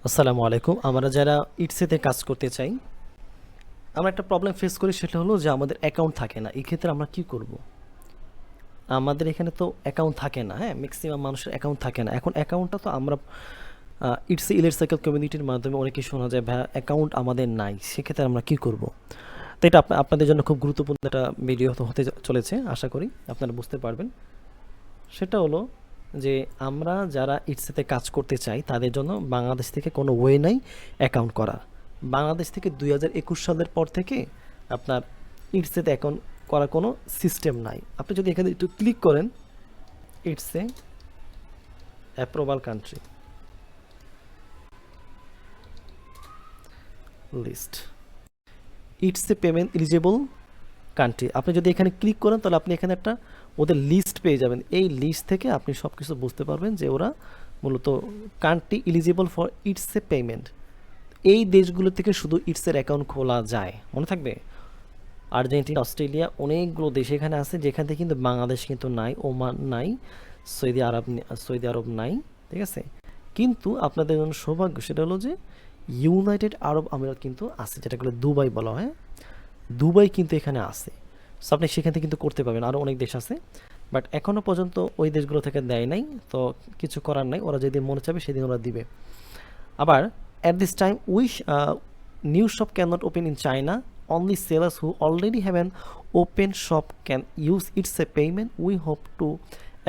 আসসালামু আলাইকুম। আমরা যারা ইটসেতে কাজ করতে চাই, আমরা একটা প্রবলেম ফেস করি, সেটা হলো যে আমাদের অ্যাকাউন্ট থাকে না। এই ক্ষেত্রে আমরা কি করব? আমাদের এখানে তো অ্যাকাউন্ট থাকে না, হ্যাঁ? ম্যাক্সিমাম মানুষের অ্যাকাউন্ট থাকে না। এখন অ্যাকাউন্টটা তো আমরা ইটসে ইলেট সাইকেল কমিউনিটির মাধ্যমে অনেকেই শোনা যায়, ভাইয়া অ্যাকাউন্ট আমাদের নাই। সেক্ষেত্রে আমরা কি করব? তো এটা আপনাদের জন্য খুব গুরুত্বপূর্ণ একটা ভিডিও হতে চলেছে। আশা করি আপনারা বুঝতে পারবেন। সেটা হলো যে আমরা যারা ইটসেতে কাজ করতে চাই তাদের জন্য বাংলাদেশ থেকে কোনো ওয়ে নাই অ্যাকাউন্ট করার। বাংলাদেশ থেকে 2021 সালের পর থেকে আপনার ইটসেতে অ্যাকাউন্ট করার কোনো সিস্টেম নাই। আপনি যদি এখানে একটু ক্লিক করেন, Etsy approval country list, Etsy payment eligible country, আপনি যদি এখানে ক্লিক করেন তাহলে আপনি এখানে একটা ওদের লিস্ট পেয়ে যাবেন। এই লিস্ট থেকে আপনি সব কিছু বুঝতে পারবেন যে ওরা মূলত কান্ট্রি এলিজিবল ফর ইটসে পেমেন্ট, এই দেশগুলো থেকে শুধু ইটসের অ্যাকাউন্ট খোলা যায়। মনে থাকবে, আর্জেন্টিনা, অস্ট্রেলিয়া, অনেকগুলো দেশ এখানে আছে যেখান থেকে কিন্তু বাংলাদেশ কিন্তু নাই, ওমান নাই, সৌদি আরব নাই, ঠিক আছে? কিন্তু আপনাদের জন্য সৌভাগ্য সেটা হলো যে ইউনাইটেড আরব আমিরাত কিন্তু আছে, যেটাকে দুবাই বলা হয়। দুবাই কিন্তু এখানে আছে। সো আপনি সেখান থেকে কিন্তু করতে পারবেন। আরও অনেক দেশ আছে, বাট এখনও পর্যন্ত ওই দেশগুলো থেকে দেয় নাই। তো কিছু করার নাই, ওরা যেদিন মনে চাবে সেদিন ওরা দিবে। আবার at this time new shop cannot open in China. Only sellers who already have an open shop can use its a payment. We hope to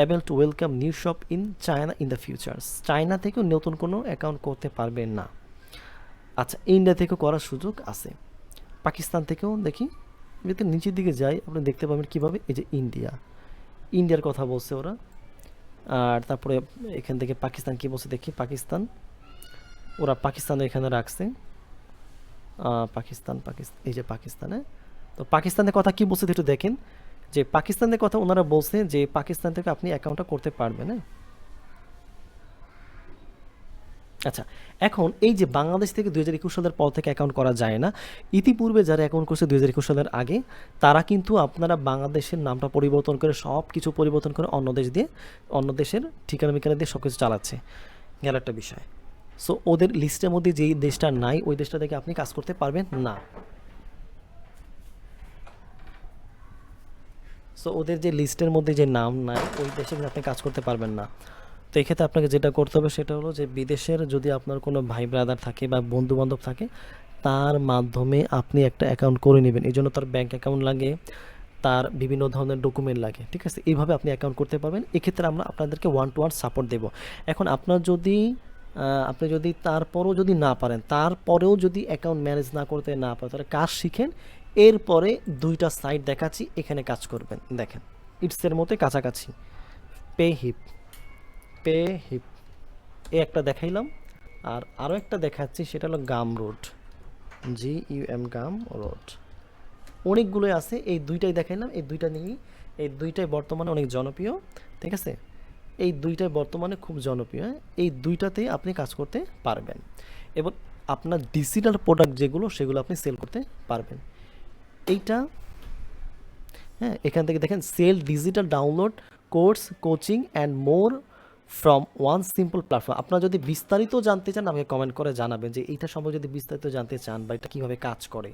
able to welcome new shop in China in the future. China থেকেও নতুন কোনো account করতে পারবেন না। আচ্ছা, India থেকেও করার সুযোগ আছে। পাকিস্তান থেকেও দেখি, যদি নিচের দিকে যাই আপনি দেখতে পাবেন কিভাবে। এই যে ইন্ডিয়ার কথা বলছে ওরা। আর তারপরে এখান থেকে পাকিস্তান কি বলছে দেখি। ওরা পাকিস্তানের এখানে রাখছে। পাকিস্তান এই যে পাকিস্তানে, তো পাকিস্তানের কথা কি বলছে একটু দেখেন। যে পাকিস্তানের কথা ওনারা বলছে যে পাকিস্তান থেকে আপনি অ্যাকাউন্টটা করতে পারবেন, হ্যাঁ? আচ্ছা, এখন এই যে বাংলাদেশ থেকে 2021 সালের পর থেকে অ্যাকাউন্ট করা যায় না, ইতিপূর্বে যারা অ্যাকাউন্ট করছে 2021 সালের আগে, তারা কিন্তু আপনারা বাংলাদেশের নামটা পরিবর্তন করে সব কিছু পরিবর্তন করে অন্য দেশের ঠিকানা মিকানা দিয়ে সব কিছু চালাচ্ছে। গেল একটা বিষয়। সো ওদের লিস্টের মধ্যে যেই দেশটা নাই ওই দেশটা থেকে আপনি কাজ করতে পারবেন না। সো ওদের যে লিস্টের মধ্যে যে নাম নাই ওই দেশে কিন্তু আপনি কাজ করতে পারবেন না। তো এক্ষেত্রে আপনাকে যেটা করতে হবে সেটা হলো যে বিদেশের যদি আপনার কোনো ভাই ব্রাদার থাকে বা বন্ধু বান্ধব থাকে, তার মাধ্যমে আপনি একটা অ্যাকাউন্ট করে নেবেন। এই জন্য তার ব্যাঙ্ক অ্যাকাউন্ট লাগে, তার বিভিন্ন ধরনের ডকুমেন্ট লাগে, ঠিক আছে? এইভাবে আপনি অ্যাকাউন্ট করতে পারবেন। এক্ষেত্রে আমরা আপনাদেরকে 1-to-1 সাপোর্ট দেবো। এখন আপনি যদি তারপরেও যদি না পারেন, তারপরেও যদি অ্যাকাউন্ট ম্যানেজ না করতে না পারেন, তাহলে কাজ শিখেন। এরপরে দুইটা সাইট দেখাচ্ছি, এখানে কাজ করবেন। দেখেন, ইটসের মতো কাছাকাছি পে হিপ পে হিপ এ একটা দেখাইলাম। আর আরও একটা দেখাচ্ছি, সেটা হলো গাম রোড, গাম রোড। অনেকগুলোই আছে, এই দুইটাই দেখাইলাম। এই দুইটাই বর্তমানে অনেক জনপ্রিয়, ঠিক আছে? এই দুইটাই বর্তমানে খুব জনপ্রিয়, হ্যাঁ? এই দুইটাতেই আপনি কাজ করতে পারবেন এবং আপনার ডিজিটাল প্রোডাক্ট যেগুলো সেগুলো আপনি সেল করতে পারবেন। এইটা, হ্যাঁ, এখান থেকে দেখেন sell digital download course coaching and more from one simple platform. আপনারা যদি বিস্তারিত জানতে চান আমাকে কমেন্ট করে জানাবেন যে এইটা সম্পর্কে যদি বিস্তারিত জানতে চান বা এটা কীভাবে কাজ করে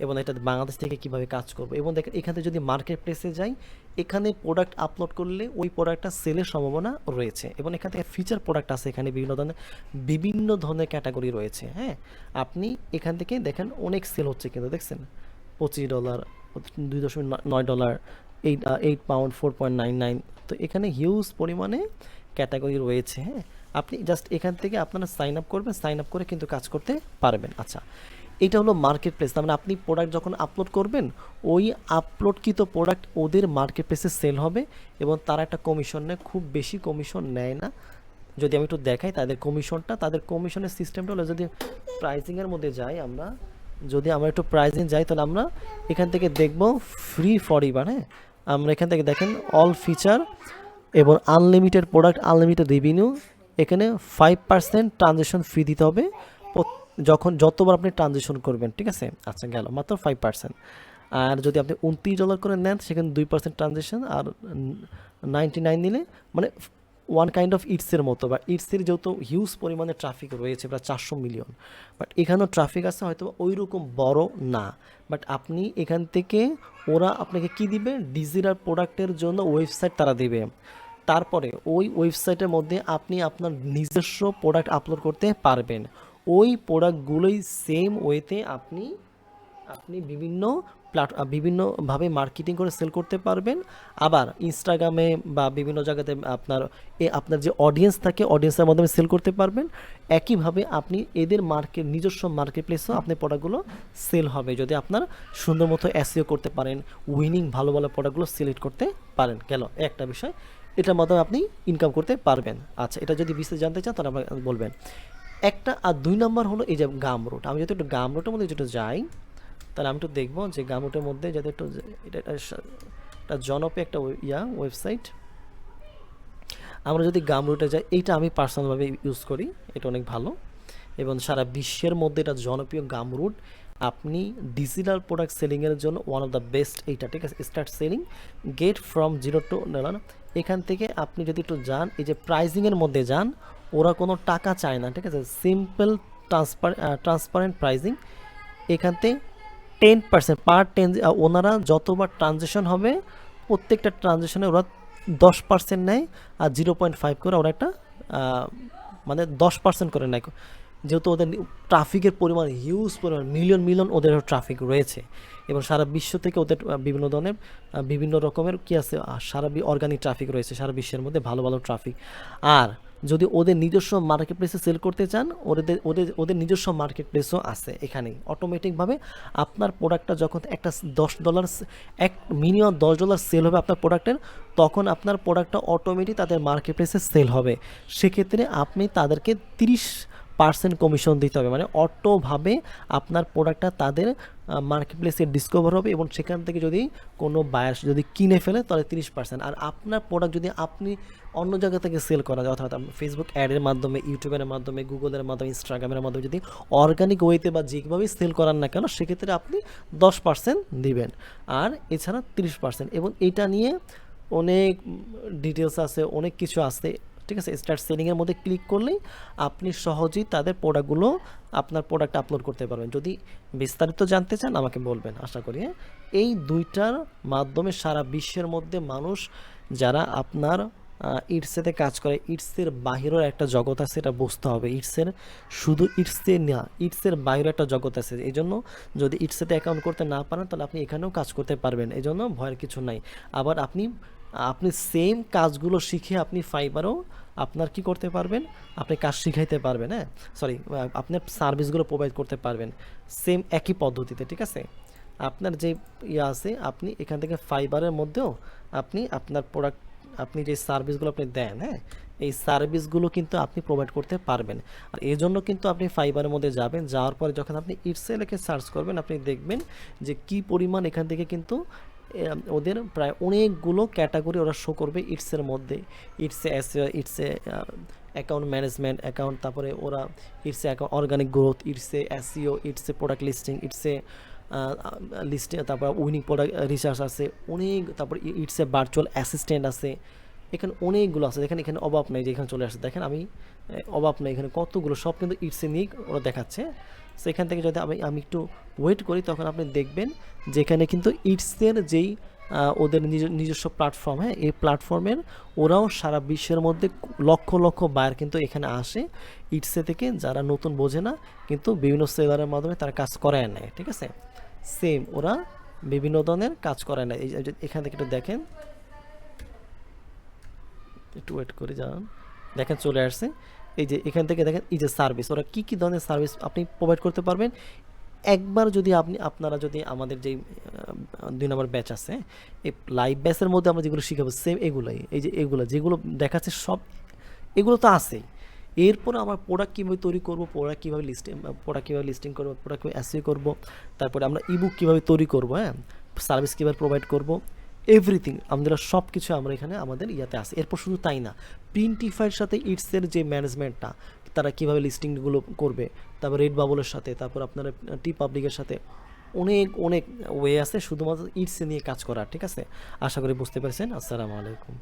এবং এটা বাংলাদেশ থেকে কীভাবে কাজ করবে। এবং দেখেন এখান থেকে যদি মার্কেট প্লেসে যাই, এখানে প্রোডাক্ট আপলোড করলে ওই প্রোডাক্টটা সেলের সম্ভাবনা রয়েছে এবং এখান থেকে ফিচার প্রোডাক্ট আছে, এখানে বিভিন্ন ধরনের ক্যাটাগরি রয়েছে, হ্যাঁ? আপনি এখান থেকে দেখেন অনেক সেল হচ্ছে কিন্তু দেখছেন, $25, $2.9, 8 পাউন্ড, 4.99। তো এখানে হিউজ পরিমাণে ক্যাটাগরি রয়েছে, হ্যাঁ? আপনি জাস্ট এখান থেকে আপনারা সাইন আপ করবেন, সাইন আপ করে কিন্তু কাজ করতে পারবেন। আচ্ছা, এটা হলো মার্কেট প্লেস। তার মানে আপনি প্রোডাক্ট যখন আপলোড করবেন, ওই আপলোডকৃত প্রোডাক্ট ওদের মার্কেট প্লেসে সেল হবে এবং তারা একটা কমিশন নেয়। খুব বেশি কমিশন নেয় না। যদি আমি একটু দেখাই তাদের কমিশনের সিস্টেমটা হলো, যদি আমরা একটু প্রাইজিং যাই তাহলে আমরা এখান থেকে দেখব ফ্রি ফর ইভার, হ্যাঁ? আমরা এখান থেকে দেখেন অল ফিচার এবং আনলিমিটেড প্রোডাক্ট, আনলিমিটেড রেভিনিউ। এখানে 5% ট্রানজ্যাকশন ফি দিতে হবে যতবার আপনি ট্রানজ্যাকশন করবেন, ঠিক আছে? আচ্ছা, গেল মাত্র 5%। আর যদি আপনি $29 করে নেন সেখানে 2% ট্রানজ্যাকশন, আর 99 নিলে মানে ওয়ান কাইন্ড অফ ইটসের মতো, বা ইটসের যেহেতু হিউজ পরিমাণে ট্রাফিক রয়েছে প্রায় 400 মিলিয়ন, বাট এখানেও ট্রাফিক আছে, হয়তো ওই রকম বড় না। বাট আপনি এখান থেকে ওরা আপনাকে কি দিবে, ডিজিটাল প্রোডাক্টের জন্য ওয়েবসাইট তারা দিবে। তারপরে ওই ওয়েবসাইটের মধ্যে আপনি আপনার নিজস্ব প্রোডাক্ট আপলোড করতে পারবেন। ওই প্রোডাক্টগুলোই সেম ওয়েতে আপনি আপনি বিভিন্নভাবে মার্কেটিং করে সেল করতে পারবেন। আবার ইনস্টাগ্রামে বা বিভিন্ন জায়গাতে আপনার যে অডিয়েন্স থাকে, অডিয়েন্সের মাধ্যমে সেল করতে পারবেন। একইভাবে আপনি এদের নিজস্ব মার্কেট প্লেসেও আপনি প্রোডাক্টগুলো সেল হবে, যদি আপনার সুন্দর মতো এসইও করতে পারেন, উইনিং ভালো ভালো প্রোডাক্টগুলো সিলেক্ট করতে পারেন। গেল একটা বিষয়, এটার মাধ্যমে আপনি ইনকাম করতে পারবেন। আচ্ছা, এটা যদি বিস্তারিত জানতে চান তাহলে আপনাকে বলবেন একটা। আর 2 নম্বর হলো এই যে গামরুট। আমি যদি একটু গামরুটের মধ্যে যেটা যাই, তাহলে আমি একটু দেখবো যে গামরুটের মধ্যে যাতে একটু এটা একটা জনপ্রিয় একটা ওয়েবসাইট। আমরা যদি গামরুটে যাই, এইটা আমি পার্সোনালভাবে ইউজ করি, এটা অনেক ভালো এবং সারা বিশ্বের মধ্যে এটা জনপ্রিয় গামরুট। আপনি ডিজিটাল প্রোডাক্ট সেলিংয়ের জন্য ওয়ান অফ দ্য বেস্ট এইটা, ঠিক আছে। Start selling, get from zero to dollar. এখান থেকে আপনি যদি একটু যান, এই যে প্রাইজিংয়ের মধ্যে যান, ওরা কোনো টাকা চায় না, ঠিক আছে। Simple transparent pricing. এখানতে 10% পার 10, ওনারা যতবার ট্রানজেকশন হবে প্রত্যেকটা ট্রানজেকশনে ওরা 10% নেয়, আর 0.5 করে ওরা একটা মানে 10% করে নেয়, যেহেতু ওদের ট্রাফিকের পরিমাণ হিউজ পরিমাণ, মিলিয়ন মিলিয়ন ওদের ট্রাফিক রয়েছে এবং সারা বিশ্ব থেকে ওদের বিভিন্ন ধরনের বিভিন্ন রকমের কী আছে, সারা অর্গানিক ট্রাফিক রয়েছে সারা বিশ্বের মধ্যে, ভালো ভালো ট্রাফিক। আর যদি ওদের নিজস্ব মার্কেট প্লেসে সেল করতে চান, ওদের নিজস্ব মার্কেট প্লেসও আছে এখানেই। অটোমেটিকভাবে আপনার প্রোডাক্টটা যখন একটা $10 মিনিমাম $10 সেল হবে আপনার প্রোডাক্টের, তখন আপনার প্রোডাক্টটা অটোমেটিক তাদের মার্কেট প্লেসে সেল হবে। সেক্ষেত্রে আপনি তাদেরকে 30% কমিশন দিতে হবে, মানে অটোভাবে আপনার প্রোডাক্টটা তাদের মার্কেট প্লেসে ডিসকভার হবে এবং সেখান থেকে যদি কোনো বায়ার যদি কিনে ফেলে তাহলে 30%। আর আপনার প্রোডাক্ট যদি আপনি অন্য জায়গা থেকে সেল করা যায়, অর্থাৎ ফেসবুক অ্যাডের মাধ্যমে, ইউটিউবের মাধ্যমে, গুগলের মাধ্যমে, ইনস্টাগ্রামের মাধ্যমে যদি অর্গানিক ওয়েতে বা যেভাবেই সেল করান না কেন, সেক্ষেত্রে আপনি 10% দিবেন, আর এছাড়া 30%। এবং এটা নিয়ে অনেক ডিটেলস আছে, অনেক কিছু আছে, ঠিক আছে। স্টার্ট সেলিংয়ের মধ্যে ক্লিক করলেই আপনি সহজেই তাদের প্রোডাক্টগুলো আপনার প্রোডাক্ট আপলোড করতে পারবেন। যদি বিস্তারিত জানতে চান আমাকে বলবেন, আশা করি। এই দুইটার মাধ্যমে সারা বিশ্বের মধ্যে মানুষ যারা আপনার ইটসেতে কাজ করে, ইটসের বাহিরের একটা জগৎ আছে, এটা বুঝতে হবে। শুধু ইটসে না, ইটসের বাইরে একটা জগৎ আছে। এই জন্য যদি ইটসেতে অ্যাকাউন্ট করতে না পারেন তাহলে আপনি এখানেও কাজ করতে পারবেন, এই জন্য ভয়ের কিছু নাই। আবার আপনি সেম কাজগুলো শিখে আপনি ফাইবারও আপনার কি করতে পারবেন, আপনি কাজ শিখাইতে পারবেন, হ্যাঁ সরি, আপনি সার্ভিসগুলো প্রোভাইড করতে পারবেন সেম একই পদ্ধতিতে, ঠিক আছে। আপনার যে আছে, আপনি এখান থেকে ফাইবারের মধ্যেও আপনি আপনার প্রোডাক্ট, আপনি যে সার্ভিসগুলো আপনি দেন, হ্যাঁ, এই সার্ভিসগুলো কিন্তু আপনি প্রোভাইড করতে পারবেন। আর এই জন্য কিন্তু আপনি ফাইবারের মধ্যে যাবেন, যাওয়ার পরে যখন আপনি ইটসে লিখে সার্চ করবেন, আপনি দেখবেন যে কি পরিমাণ এখান থেকে কিন্তু ওদের প্রায় অনেকগুলো ক্যাটাগরি ওরা শো করবে ইটসের মধ্যে। ইটসে অ্যাকাউন্ট ম্যানেজমেন্ট, অ্যাকাউন্ট, তারপরে ওরা Etsy account organic growth, Etsy SEO, Etsy product listing, Etsy লিস্টে, তারপর উইনিং প্রোডাক্ট রিসার্চ আছে অনেক, তারপর ইটসে ভার্চুয়াল অ্যাসিস্ট্যান্ট আছে, এখানে অনেকগুলো আছে। দেখেন এখানে অভাব নেই যে এখানে চলে আসছে, দেখেন আমি অভাব নেই, এখানে কতগুলো সব কিন্তু ইটসে নিয়ে ওরা দেখাচ্ছে। সেখান থেকে যদি আমি একটু ওয়েট করি, তখন আপনি দেখবেন যেখানে কিন্তু ইটসের যেই ওদের নিজস্ব প্ল্যাটফর্ম, হ্যাঁ, এই প্ল্যাটফর্মের ওরাও সারা বিশ্বের মধ্যে লক্ষ লক্ষ বায়ার কিন্তু এখানে আসে ইটসে থেকে, যারা নতুন বোঝে না, কিন্তু বিভিন্ন সেলারের মাধ্যমে তারা কাজ করায় নেয়, ঠিক আছে। সেম ওরা বিভিন্ন ধরনের কাজ করায় নেয়। এখান থেকে একটু দেখেন, একটু ওয়েট করে যান, দেখেন চলে আসছে। এই যে এখান থেকে দেখেন এই যে সার্ভিস, ওরা কী কী ধরনের সার্ভিস আপনি প্রোভাইড করতে পারবেন। একবার যদি আপনারা যদি আমাদের যেই 2 নম্বর ব্যাচ আছে, এই লাইভ ব্যাচের মধ্যে আমরা যেগুলো শিখাবো সেম এগুলোই, এই যে এগুলো যেগুলো দেখাচ্ছে সব এগুলো তো আছেই। এরপর আমার প্রোডাক্ট কীভাবে তৈরি করবো, প্রোডাক্ট কীভাবে লিস্টিং করবো, প্রোডাক্ট কীভাবে এসইও করবো, তারপরে আমরা ইবুক কীভাবে তৈরি করবো, হ্যাঁ, সার্ভিস কীভাবে প্রোভাইড করবো, এভরিথিং আমাদের সব কিছু আমরা এখানে আমাদের ইয়াতে আছে। এরপর শুধু তাই না, প্রিন্টিফাইয়ের সাথে ইটসের যে ম্যানেজমেন্টটা, তারা কীভাবে লিস্টিংগুলো করবে, তারপর রেড বাবলের সাথে, তারপর আপনার টি পাবলিকের সাথে অনেক অনেক ওয়ে আছে শুধুমাত্র ইটসে নিয়ে কাজ করা, ঠিক আছে। আশা করি বুঝতে পেরেছেন। আসসালামু আলাইকুম।